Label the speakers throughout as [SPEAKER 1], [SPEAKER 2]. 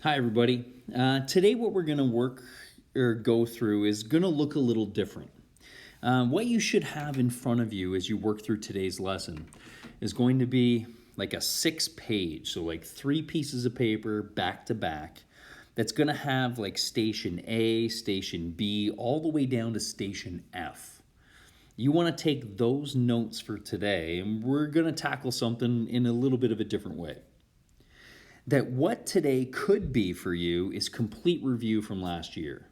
[SPEAKER 1] Hi, everybody. Today, what we're going to work or go through is going to look a little different. What you should have in front of you as you work through today's lesson is going to be like a 6-page, so like 3 pieces of paper back to back, that's going to have like station A, station B, all the way down to station F. You want to take those notes for today, and we're going to tackle something in a little bit of a different way. That what today could be for you is complete review from last year.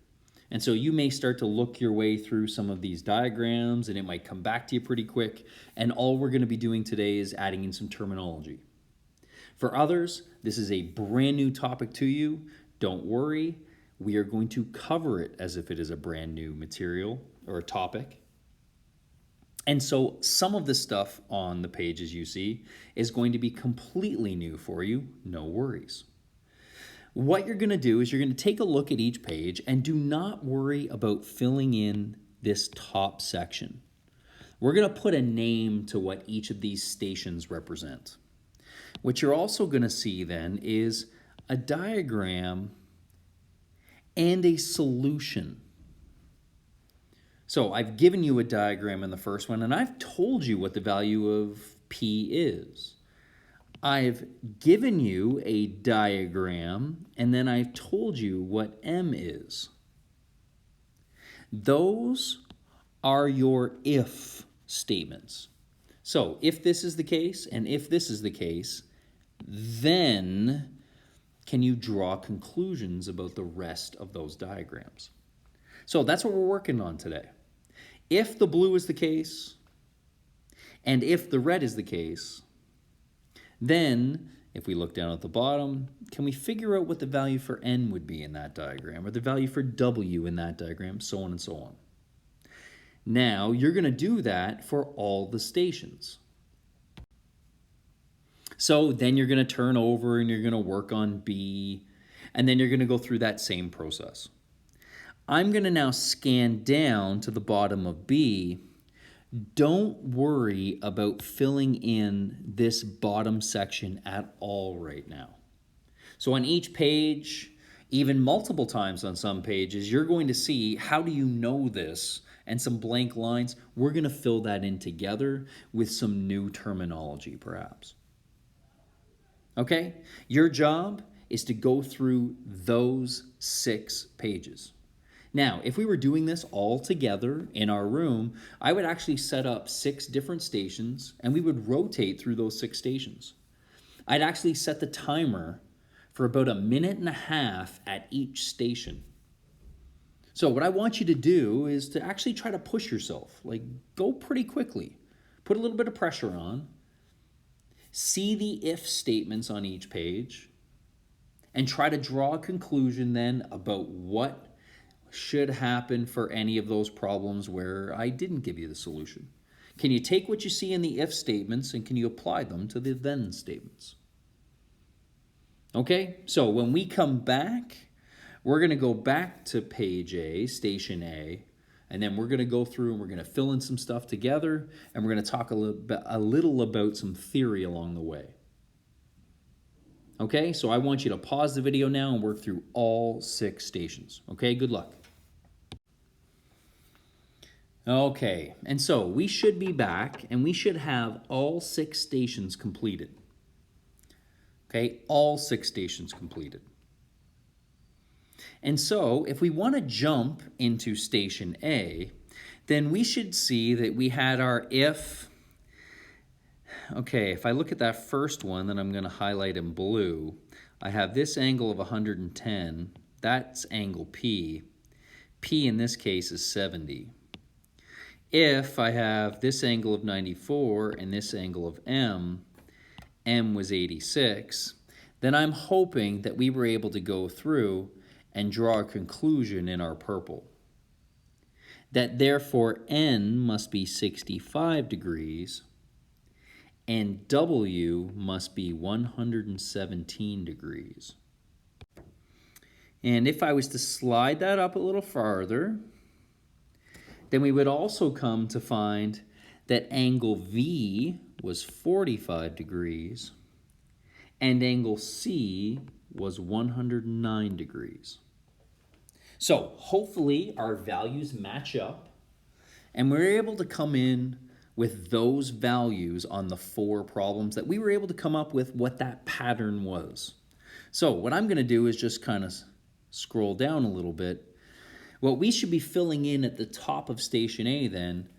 [SPEAKER 1] And so you may start to look your way through some of these diagrams and it might come back to you pretty quick. And all we're going to be doing today is adding in some terminology. For others, this is a brand new topic to you. Don't worry, we are going to cover it as if it is a brand new material or a topic. And so some of the stuff on the page, as you see, is going to be completely new for you. No worries. What you're going to do is you're going to take a look at each page and do not worry about filling in this top section. We're going to put a name to what each of these stations represent. What you're also going to see then is a diagram and a solution. So I've given you a diagram in the first one, and I've told you what the value of P is. I've given you a diagram, and then I've told you what M is. Those are your if statements. So if this is the case, and if this is the case, then can you draw conclusions about the rest of those diagrams? So that's what we're working on today. If the blue is the case, and if the red is the case, then if we look down at the bottom, can we figure out what the value for N would be in that diagram, or the value for W in that diagram, so on and so on. Now, you're going to do that for all the stations. So then you're going to turn over and you're going to work on B, and then you're going to go through that same process. I'm going to now scan down to the bottom of B. Don't worry about filling in this bottom section at all right now. So on each page, even multiple times on some pages, you're going to see how do you know this and some blank lines. We're going to fill that in together with some new terminology perhaps. Okay? Your job is to go through those 6 pages. Now, if we were doing this all together in our room, I would actually set up 6 different stations and we would rotate through those 6 stations. I'd actually set the timer for about 1.5 minutes at each station. So what I want you to do is to actually try to push yourself, like go pretty quickly, put a little bit of pressure on, see the if statements on each page, and try to draw a conclusion then about what should happen for any of those problems where I didn't give you the solution. Can you take what you see in the if statements and can you apply them to the then statements? Okay, so when we come back, we're going to go back to page A, station A, and then we're going to go through and we're going to fill in some stuff together and we're going to talk a little about some theory along the way. Okay, so I want you to pause the video now and work through all 6 stations. Okay, good luck. Okay, and so we should be back and we should have all 6 stations completed. Okay, all 6 stations completed. And so if we want to jump into station A, then we should see that we had our if. Okay, if I look at that first one that I'm going to highlight in blue, I have this angle of 110. That's angle P. P in this case is 70. If I have this angle of 94 and this angle of M, M was 86, then I'm hoping that we were able to go through and draw a conclusion in our purple. That therefore N must be 65 degrees and W must be 117 degrees. And if I was to slide that up a little farther, then we would also come to find that angle V was 45 degrees and angle C was 109 degrees. So hopefully our values match up, and we're able to come in with those values on the 4 problems that we were able to come up with what that pattern was. So what I'm going to do is just kind of scroll down a little bit. What we should be filling in at the top of station A then,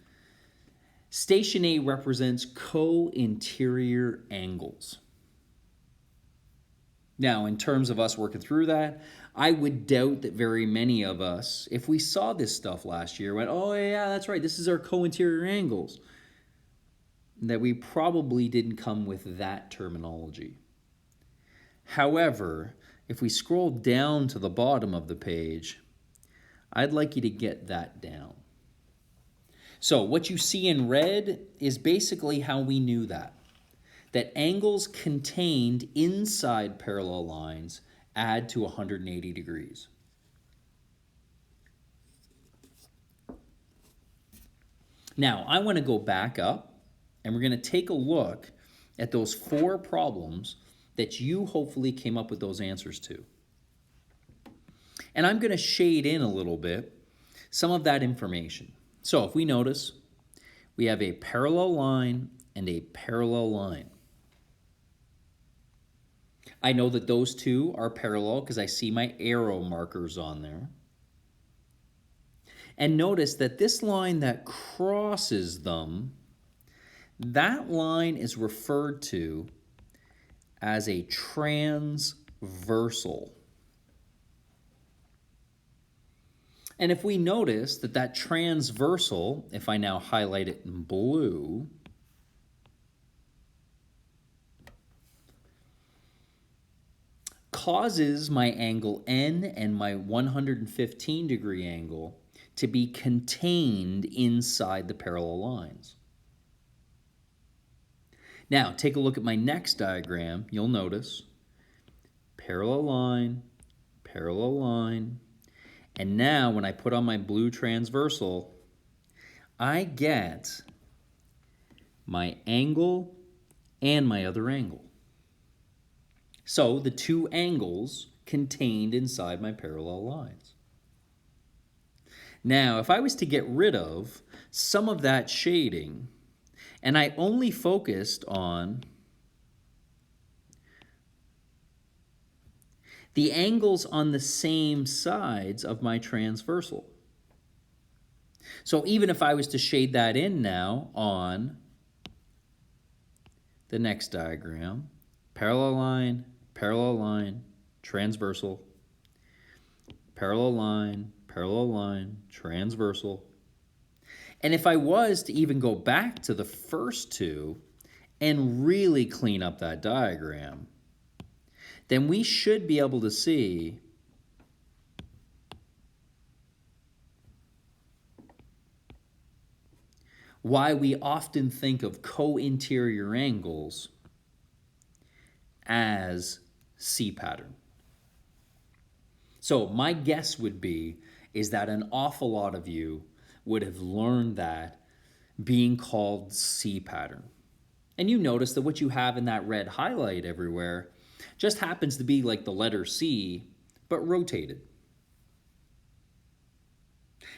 [SPEAKER 1] station A represents co-interior angles. Now, in terms of us working through that, I would doubt that very many of us, if we saw this stuff last year, went, oh yeah, that's right, this is our co-interior angles, that we probably didn't come with that terminology. However, if we scroll down to the bottom of the page, I'd like you to get that down. So what you see in red is basically how we knew that angles contained inside parallel lines add to 180 degrees. Now, I want to go back up, and we're going to take a look at those 4 problems that you hopefully came up with those answers to. And I'm going to shade in a little bit some of that information. So if we notice, we have a parallel line and a parallel line. I know that those 2 are parallel because I see my arrow markers on there. And notice that this line that crosses them, that line is referred to as a transversal. And if we notice that that transversal, if I now highlight it in blue, causes my angle N and my 115 degree angle to be contained inside the parallel lines. Now, take a look at my next diagram. You'll notice parallel line, and now when I put on my blue transversal, I get my angle and my other angle. So the 2 angles contained inside my parallel lines. Now, if I was to get rid of some of that shading, and I only focused on the angles on the same sides of my transversal. So even if I was to shade that in now on the next diagram, parallel line, transversal, parallel line, transversal. And if I was to even go back to the first 2 and really clean up that diagram, then we should be able to see why we often think of co-interior angles as C pattern. So my guess would be is that an awful lot of you would have learned that being called C pattern. And you notice that what you have in that red highlight everywhere just happens to be like the letter C, but rotated.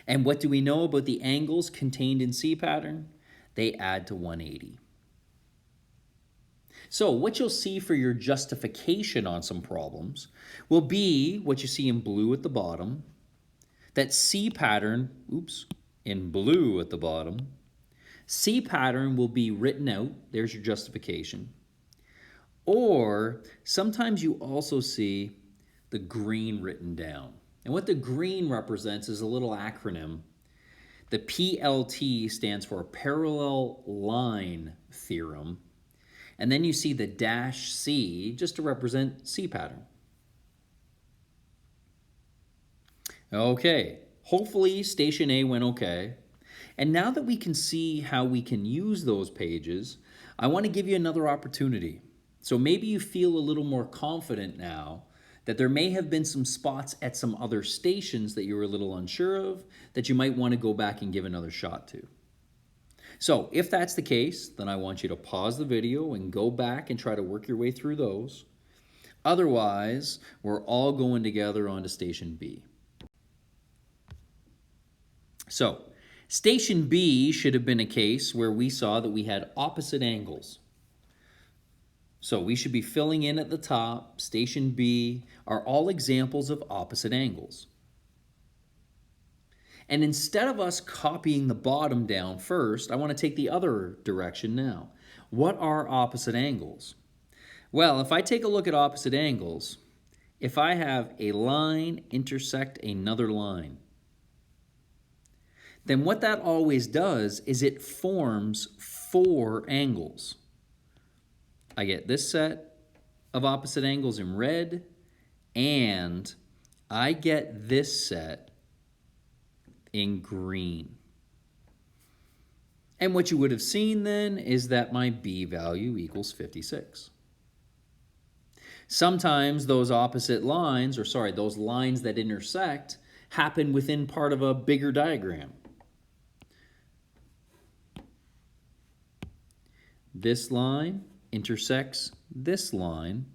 [SPEAKER 1] And what do we know about the angles contained in C pattern? They add to 180. So what you'll see for your justification on some problems will be what you see in blue at the bottom, that C pattern, in blue at the bottom, C pattern will be written out, there's your justification. Or sometimes you also see the green written down. And what the green represents is a little acronym. The PLT stands for parallel line theorem. And then you see the dash C just to represent C pattern. Okay, hopefully station A went okay. And now that we can see how we can use those pages, I want to give you another opportunity. So maybe you feel a little more confident now that there may have been some spots at some other stations that you were a little unsure of that you might want to go back and give another shot to. So if that's the case, then I want you to pause the video and go back and try to work your way through those. Otherwise, we're all going together onto station B. So, station B should have been a case where we saw that we had opposite angles. So we should be filling in at the top. Station B are all examples of opposite angles. And instead of us copying the bottom down first, I want to take the other direction now. What are opposite angles? Well, if I take a look at opposite angles, if I have a line intersect another line, then what that always does is it forms four angles. I get this set of opposite angles in red, and I get this set in green. And what you would have seen then is that my B value equals 56. Sometimes those opposite lines, those lines that intersect, happen within part of a bigger diagram. This line intersects this line,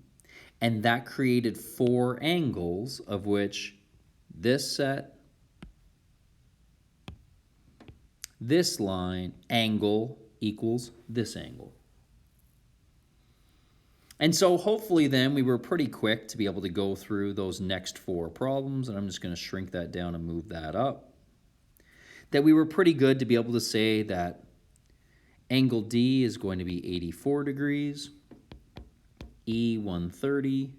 [SPEAKER 1] and that created four angles, of which this set, this line angle equals this angle. And so hopefully then we were pretty quick to be able to go through those next four problems, and I'm just going to shrink that down and move that up. That we were pretty good to be able to say that angle D is going to be 84 degrees, E 130,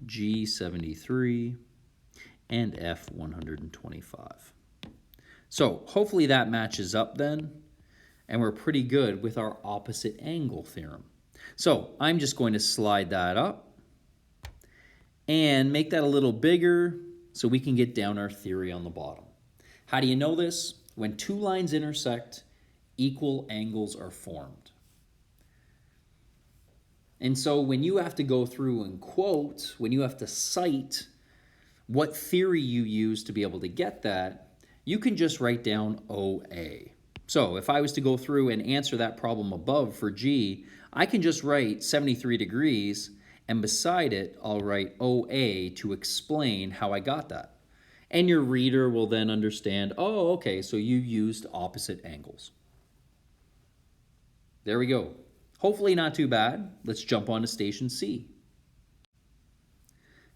[SPEAKER 1] G 73, and F 125. So hopefully that matches up then, and we're pretty good with our opposite angle theorem. So I'm just going to slide that up and make that a little bigger so we can get down our theory on the bottom. How do you know this? When two lines intersect, equal angles are formed. And so when you have to go through and quote, when you have to cite what theory you use to be able to get that, you can just write down OA. So if I was to go through and answer that problem above for G, I can just write 73 degrees, and beside it, I'll write OA to explain how I got that. And your reader will then understand, oh, okay, so you used opposite angles. There we go. Hopefully not too bad. Let's jump on to station C.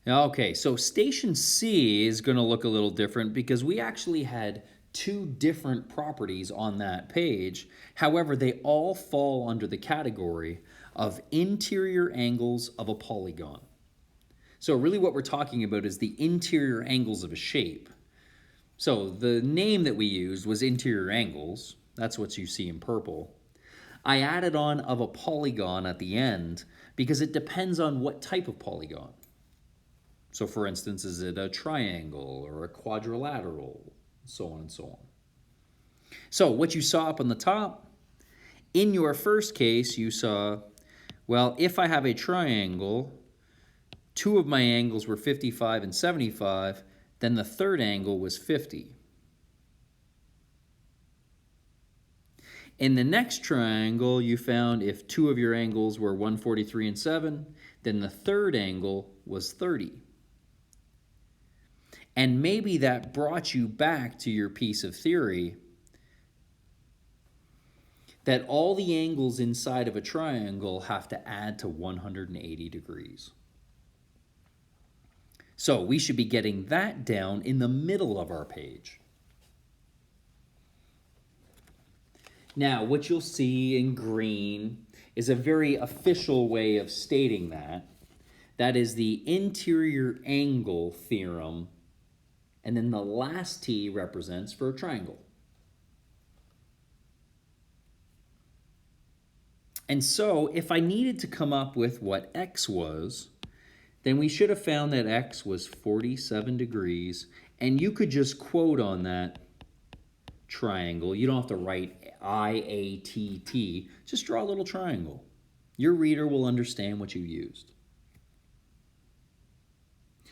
[SPEAKER 1] Okay, so station C is going to look a little different because we actually had two different properties on that page. However, they all fall under the category of interior angles of a polygon. So really what we're talking about is the interior angles of a shape. So the name that we used was interior angles. That's what you see in purple. I added on of a polygon at the end because it depends on what type of polygon. So for instance, is it a triangle or a quadrilateral, so on and so on. So what you saw up on the top, in your first case, you saw, well, if I have a triangle, two of my angles were 55 and 75, then the third angle was 50. In the next triangle, you found if two of your angles were 143 and 7, then the third angle was 30. And maybe that brought you back to your piece of theory that all the angles inside of a triangle have to add to 180 degrees. So we should be getting that down in the middle of our page. Now, what you'll see in green is a very official way of stating that. That is the interior angle theorem, and then the last T represents for a triangle. And so, if I needed to come up with what X was, then we should have found that X was 47 degrees, and you could just quote on that triangle. You don't have to write IATT, just draw a little triangle. Your reader will understand what you used.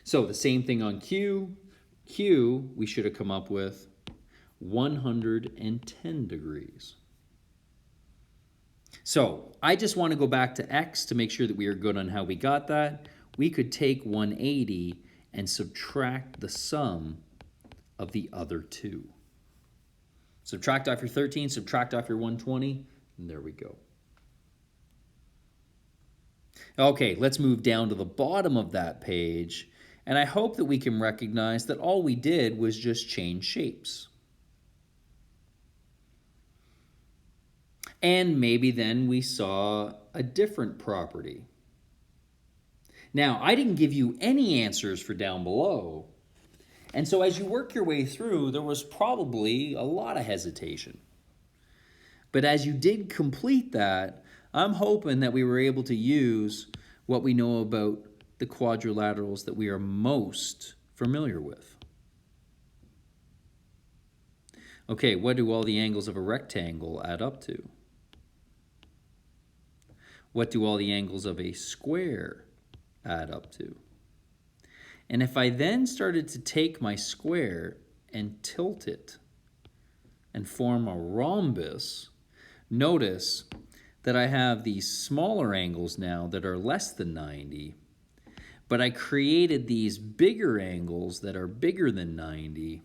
[SPEAKER 1] So the same thing on Q. Q, we should have come up with 110 degrees. So I just want to go back to X to make sure that we are good on how we got that. we could take 180 and subtract the sum of the other two. Subtract off your 13, subtract off your 120, and there we go. Okay, let's move down to the bottom of that page, and I hope that we can recognize that all we did was just change shapes. And maybe then we saw a different property. Now, I didn't give you any answers for down below, and so as you work your way through, there was probably a lot of hesitation. But as you did complete that, I'm hoping that we were able to use what we know about the quadrilaterals that we are most familiar with. Okay, what do all the angles of a rectangle add up to? What do all the angles of a square add up to? And if I then started to take my square and tilt it and form a rhombus, notice that I have these smaller angles now that are less than 90, but I created these bigger angles that are bigger than 90.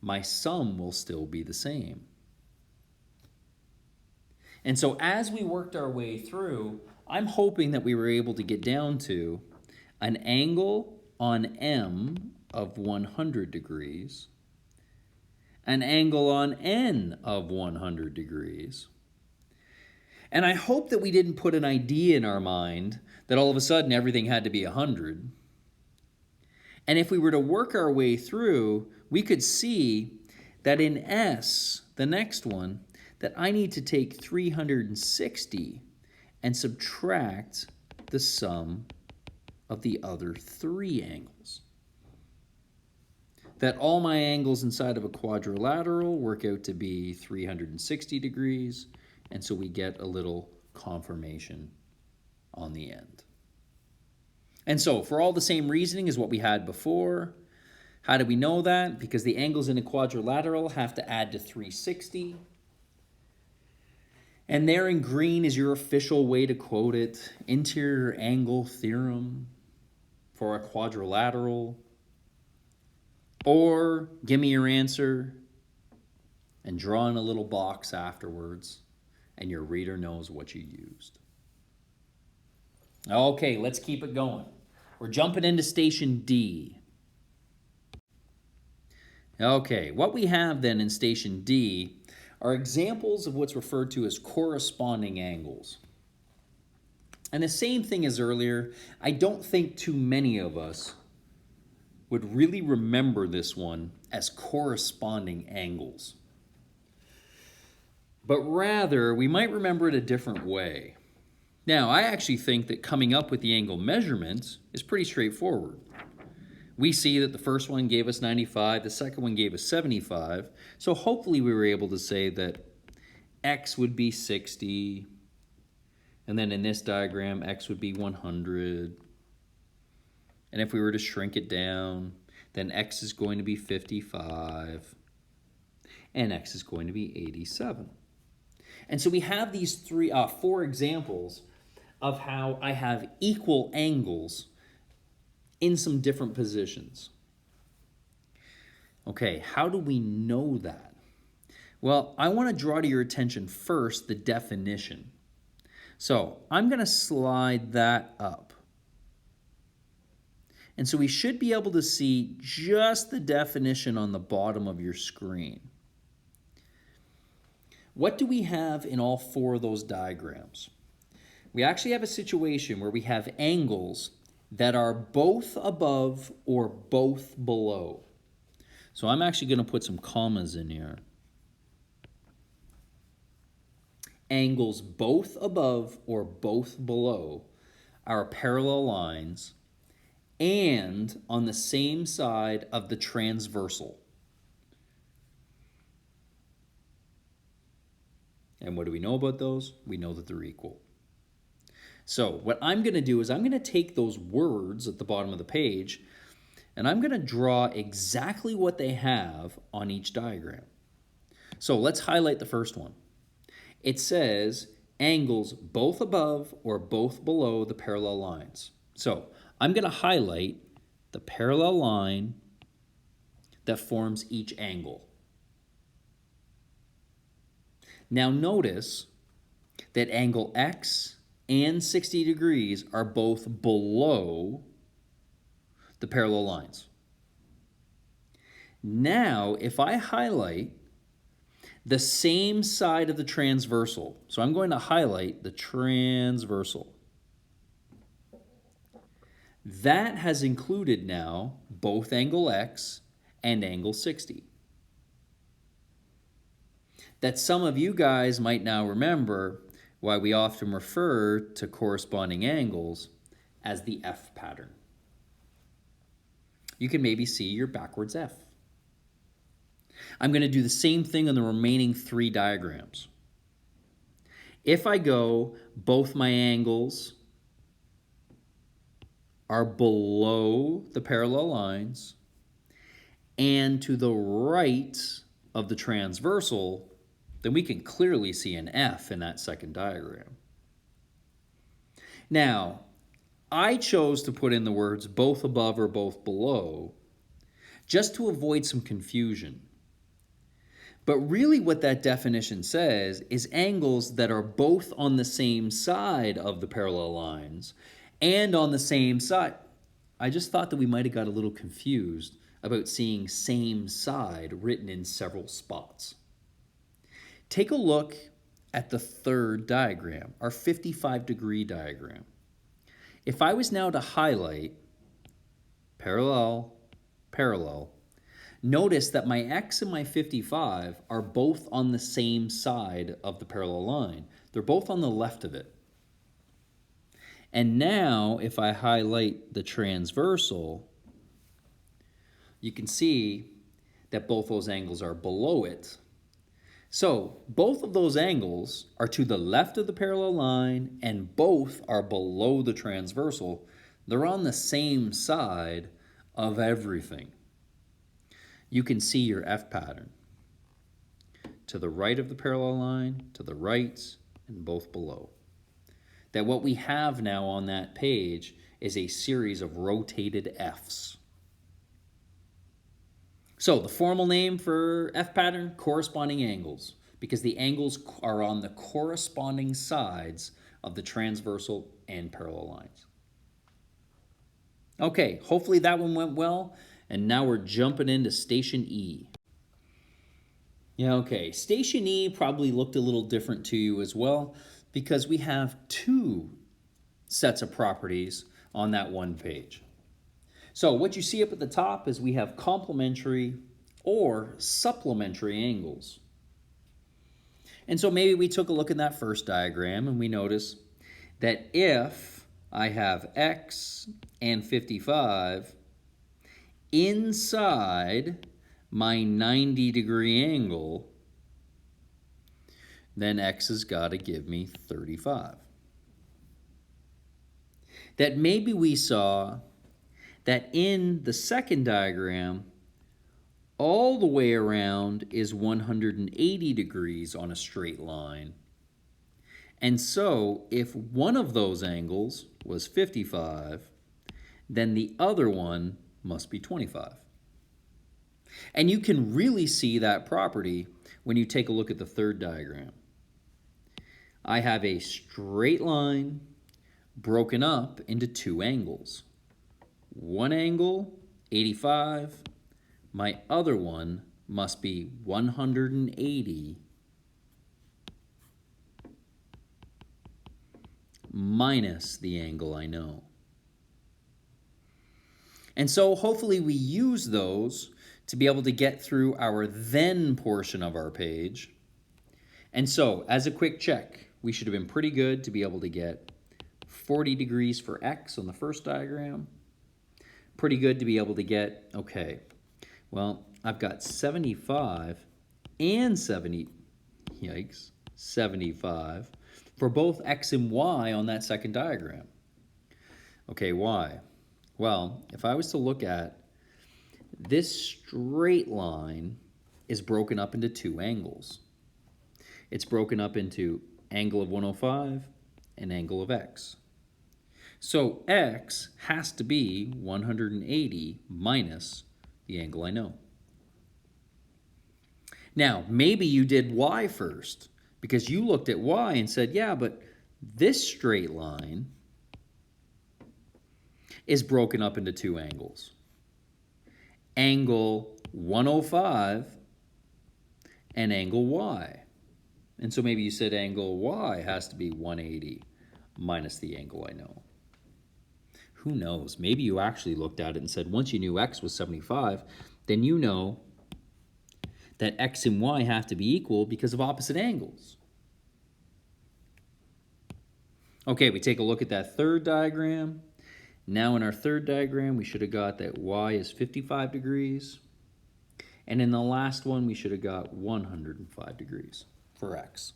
[SPEAKER 1] My sum will still be the same. And so as we worked our way through, I'm hoping that we were able to get down to an angle on M of 100 degrees, an angle on N of 100 degrees. And I hope that we didn't put an idea in our mind that all of a sudden everything had to be 100. And if we were to work our way through, we could see that in S, the next one, that I need to take 360 and subtract the sum of the other three angles. That all my angles inside of a quadrilateral work out to be 360 degrees, and so we get a little confirmation on the end. And so for all the same reasoning as what we had before, how do we know that? Because the angles in a quadrilateral have to add to 360. And there in green is your official way to quote it, interior angle theorem for a quadrilateral. Or give me your answer and draw in a little box afterwards, and your reader knows what you used. Okay, let's keep it going. We're jumping into station D. Okay, what we have then in station D are examples of what's referred to as corresponding angles. And the same thing as earlier, I don't think too many of us would really remember this one as corresponding angles. But rather, we might remember it a different way. Now, I actually think that coming up with the angle measurements is pretty straightforward. We see that the first one gave us 95, the second one gave us 75, so hopefully we were able to say that x would be 60, and then in this diagram, x would be 100. And if we were to shrink it down, then x is going to be 55, and x is going to be 87. And so we have these four examples of how I have equal angles in some different positions. Okay, how do we know that? Well, I want to draw to your attention first the definition. So I'm going to slide that up. And so we should be able to see just the definition on the bottom of your screen. What do we have in all four of those diagrams? We actually have a situation where we have angles that are both above or both below. So I'm actually going to put some commas in here. Angles both above or both below are parallel lines and on the same side of the transversal. And what do we know about those? We know that they're equal. So what I'm going to do is I'm going to take those words at the bottom of the page and I'm going to draw exactly what they have on each diagram. So let's highlight the first one. It says angles both above or both below the parallel lines. So I'm going to highlight the parallel line that forms each angle. Now notice that angle X and 60 degrees are both below the parallel lines. Now, if I highlight the same side of the transversal, so I'm going to highlight the transversal. That has included now both angle X and angle 60. That some of you guys might now remember why we often refer to corresponding angles as the F pattern. You can maybe see your backwards F. I'm going to do the same thing on the remaining 3 diagrams. If I go, both my angles are below the parallel lines, and to the right of the transversal, then we can clearly see an F in that second diagram. Now, I chose to put in the words both above or both below just to avoid some confusion. But really what that definition says is angles that are both on the same side of the parallel lines and on the same side. I just thought that we might have got a little confused about seeing same side written in several spots. Take a look at the third diagram, our 55-degree diagram. If I was now to highlight parallel, parallel, notice that my X and my 55 are both on the same side of the parallel line. They're both on the left of it. And now, if I highlight the transversal, you can see that both those angles are below it. So both of those angles are to the left of the parallel line and both are below the transversal. They're on the same side of everything. You can see your F pattern. To the right of the parallel line, to the right, and both below. That what we have now on that page is a series of rotated Fs. So the formal name for F pattern, corresponding angles, because the angles are on the corresponding sides of the transversal and parallel lines. Okay, hopefully that one went well, and now we're jumping into station E. Yeah, okay, station E probably looked a little different to you as well, because we have 2 sets of properties on that one page. So what you see up at the top is we have complementary or supplementary angles. And so maybe we took a look at that first diagram and we notice that if I have X and 55 inside my 90-degree angle, then X has got to give me 35. That maybe we saw that in the second diagram, all the way around is 180 degrees on a straight line. And so if one of those angles was 55, then the other one must be 25. And you can really see that property when you take a look at the third diagram. I have a straight line broken up into 2 angles. One angle, 85. My other one must be 180 minus the angle I know. And so hopefully we use those to be able to get through our then portion of our page. And so as a quick check, we should have been pretty good to be able to get 40 degrees for X on the first diagram. Pretty good to be able to get, okay, well, I've got 75 and 75 for both X and Y on that second diagram. Okay, why? Well, if I was to look at this straight line is broken up into 2 angles. It's broken up into angle of 105 and angle of X. So x has to be 180 minus the angle I know. Now, maybe you did y first because you looked at y and said, yeah, but this straight line is broken up into two angles. Angle 105 and angle y. And so maybe you said angle y has to be 180 minus the angle I know. Who knows? Maybe you actually looked at it and said once you knew x was 75, then you know that x and y have to be equal because of opposite angles. Okay, we take a look at that third diagram. Now in our third diagram, we should have got that y is 55 degrees. And in the last one, we should have got 105 degrees for x.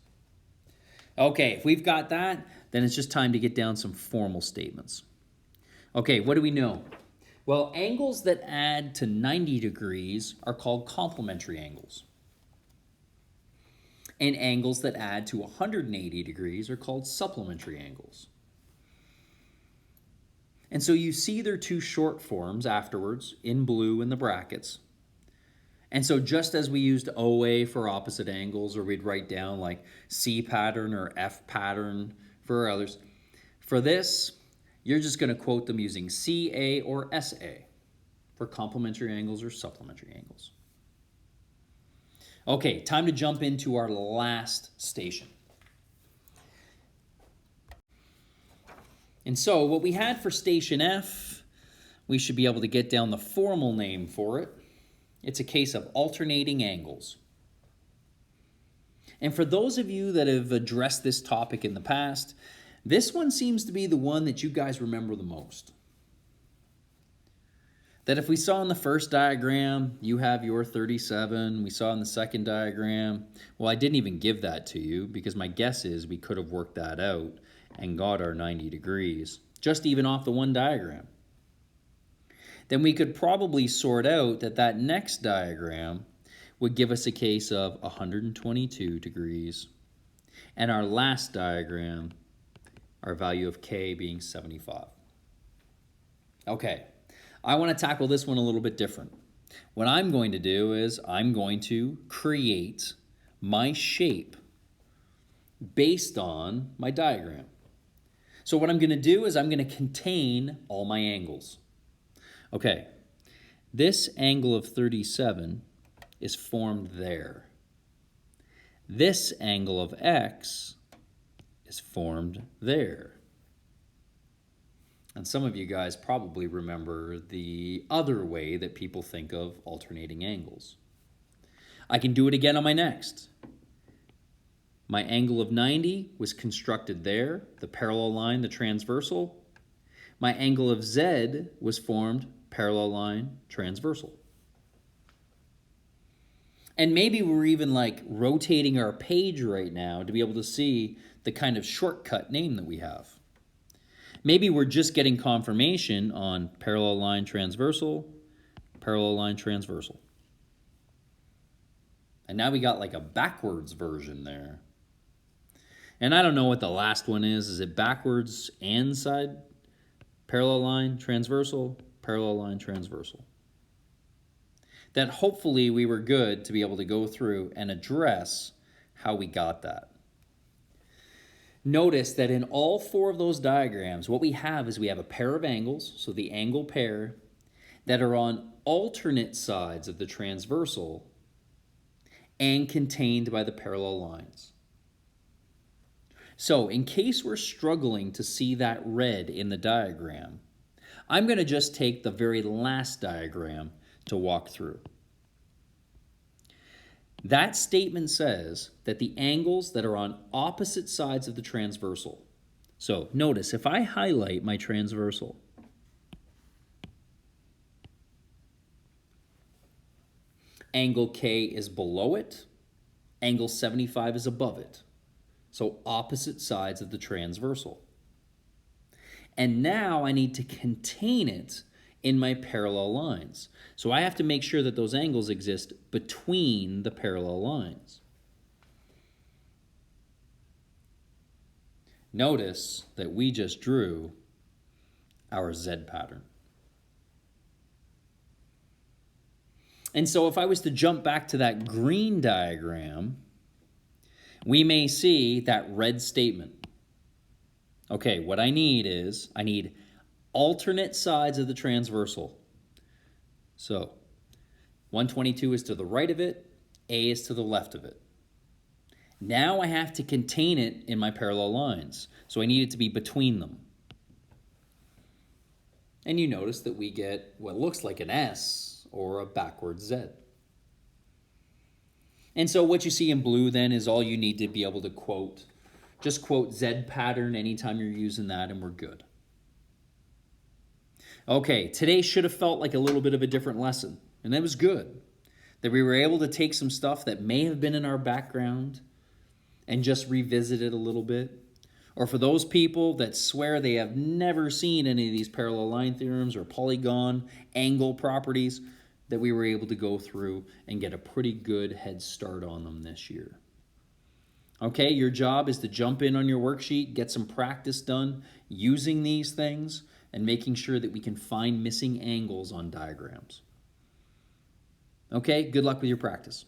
[SPEAKER 1] Okay, if we've got that, then it's just time to get down some formal statements. Okay, what do we know? Well, angles that add to 90 degrees are called complementary angles. And angles that add to 180 degrees are called supplementary angles. And so you see their two short forms afterwards in blue in the brackets. And so just as we used OA for opposite angles, or we'd write down like C pattern or F pattern for others, for this, you're just going to quote them using CA or SA for complementary angles or supplementary angles. Okay, time to jump into our last station. And so what we had for station F, we should be able to get down the formal name for it. It's a case of alternating angles. And for those of you that have addressed this topic in the past, this one seems to be the one that you guys remember the most. That if we saw in the first diagram, you have your 37, we saw in the second diagram, well, I didn't even give that to you because my guess is we could have worked that out and got our 90 degrees, just even off the one diagram. Then we could probably sort out that that next diagram would give us a case of 122 degrees. And our last diagram, our value of K being 75. Okay, I want to tackle this one a little bit different. What I'm going to do is I'm going to create my shape based on my diagram. So what I'm going to do is I'm going to contain all my angles. Okay, this angle of 37 is formed there. This angle of X is formed there. And some of you guys probably remember the other way that people think of alternating angles. I can do it again on my next. My angle of 90 was constructed there, the parallel line, the transversal. My angle of Z was formed parallel line, transversal. And maybe we're even like rotating our page right now to be able to see the kind of shortcut name that we have. Maybe we're just getting confirmation on parallel line, transversal, parallel line, transversal. And now we got like a backwards version there. And I don't know what the last one is. Is it backwards and side? Parallel line, transversal, parallel line, transversal. That hopefully we were good to be able to go through and address how we got that. Notice that in all four of those diagrams, what we have is we have a pair of angles, so the angle pair, that are on alternate sides of the transversal and contained by the parallel lines. So in case we're struggling to see that red in the diagram, I'm going to just take the very last diagram to walk through. That statement says that the angles that are on opposite sides of the transversal. So notice if I highlight my transversal, angle K is below it, angle 75 is above it. So opposite sides of the transversal. And now I need to contain it in my parallel lines. So I have to make sure that those angles exist between the parallel lines. Notice that we just drew our Z pattern. And so if I was to jump back to that green diagram, we may see that red statement. Okay, what I need alternate sides of the transversal. So 122 is to the right of it, A is to the left of it. Now I have to contain it in my parallel lines. So I need it to be between them. And you notice that we get what looks like an S or a backwards Z. And so what you see in blue then is all you need to be able to quote. Just quote Z pattern anytime you're using that and we're good. Okay, today should have felt like a little bit of a different lesson. And that was good. That we were able to take some stuff that may have been in our background and just revisit it a little bit. Or for those people that swear they have never seen any of these parallel line theorems or polygon angle properties, that we were able to go through and get a pretty good head start on them this year. Okay, your job is to jump in on your worksheet, get some practice done using these things and making sure that we can find missing angles on diagrams. Okay, good luck with your practice.